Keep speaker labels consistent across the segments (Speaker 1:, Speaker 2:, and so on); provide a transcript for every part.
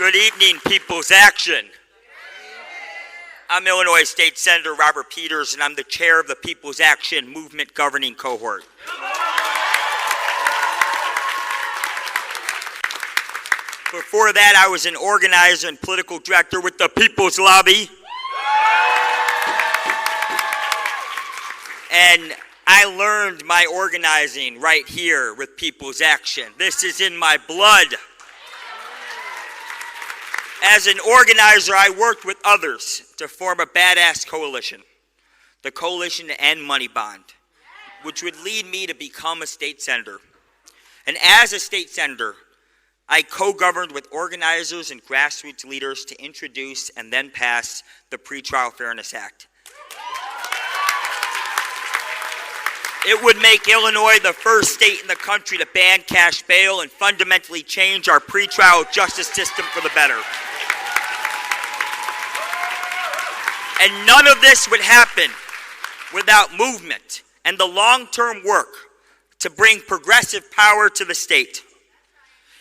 Speaker 1: Good evening, People's Action. I'm Illinois State Senator Robert Peters, and I'm the chair of the People's Action Movement Governing Cohort. Before that, I was an organizer and political director with the People's Lobby. And I learned my organizing right here with People's Action. This is in my blood. As an organizer, I worked with others to form a badass coalition, the Coalition to End Money Bond, which would lead me to become a state senator. And as a state senator, I co-governed with organizers and grassroots leaders to introduce and then pass the Pretrial Fairness Act. It would make Illinois the first state in the country to ban cash bail and fundamentally change our pretrial justice system for the better. And none of this would happen without movement and the long-term work to bring progressive power to the state.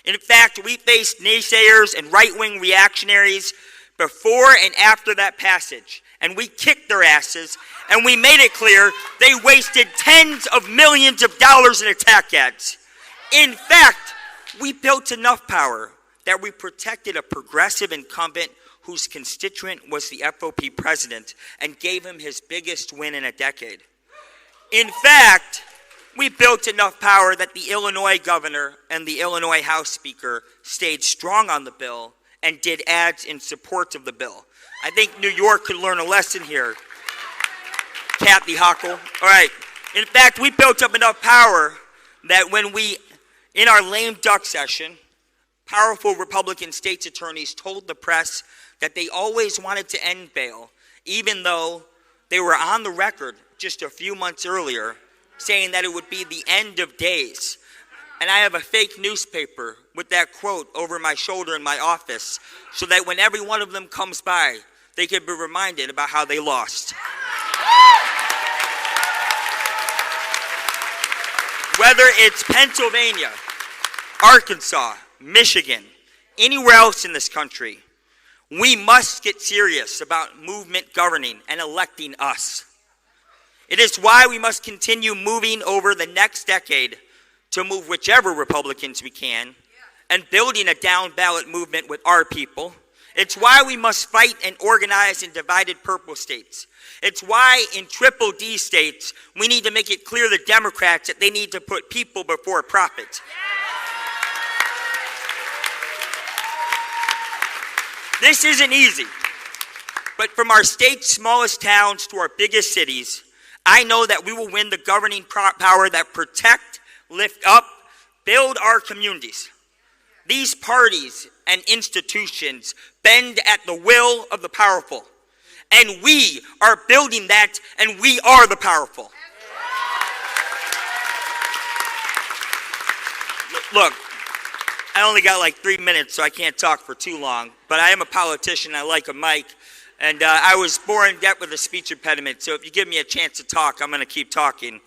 Speaker 1: In fact, we faced naysayers and right-wing reactionaries before and after that passage, and we kicked their asses, and we made it clear they wasted tens of millions of dollars in attack ads. In fact, we built enough power that we protected a progressive incumbent whose constituent was the FOP president and gave him his biggest win in a decade. In fact, we built enough power that the Illinois governor and the Illinois House Speaker stayed strong on the bill and did ads in support of the bill. I think New York could learn a lesson here. Kathy Hochul. All right. In fact, we built up enough power that when we, in our lame duck session, powerful Republican state's attorneys told the press that they always wanted to end bail, even though they were on the record just a few months earlier saying that it would be the end of days. And I have a fake newspaper with that quote over my shoulder in my office so that when every one of them comes by, they can be reminded about how they lost. Whether it's Pennsylvania, Arkansas, Michigan, anywhere else in this country, we must get serious about movement governing and electing us. It is why we must continue moving over the next decade to move whichever Republicans we can and building a down-ballot movement with our people. It's why we must fight and organize in divided purple states. It's why in triple D states, we need to make it clear to Democrats that they need to put people before profit. This isn't easy, but from our state's smallest towns to our biggest cities, I know that we will win the governing power that protect, lift up, build our communities. These parties and institutions bend at the will of the powerful, and we are building that, and we are the powerful. Look, I only got like 3 minutes, so I can't talk for too long, but I am a politician. I like a mic, and I was born deaf with a speech impediment, so if you give me a chance to talk, I'm going to keep talking.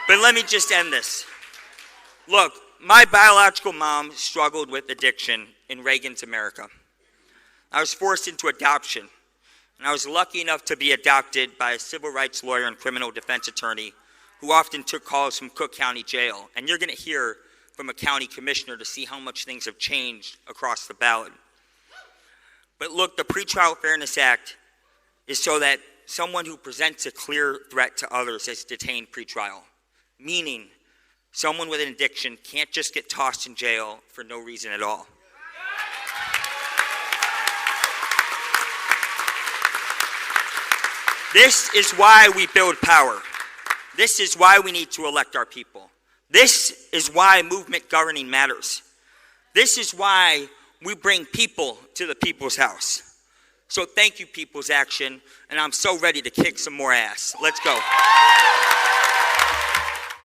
Speaker 1: But let me just end this. Look, my biological mom struggled with addiction in Reagan's America. I was forced into adoption, and I was lucky enough to be adopted by a civil rights lawyer and criminal defense attorney who often took calls from Cook County Jail, and you're going to hear from a county commissioner to see how much things have changed across the ballot. But look, the Pretrial Fairness Act is so that someone who presents a clear threat to others is detained pretrial, meaning someone with an addiction can't just get tossed in jail for no reason at all. This is why we build power. This is why we need to elect our people. This is why movement governing matters. This is why we bring people to the people's house. So thank you, People's Action, and I'm so ready to kick some more ass. Let's go.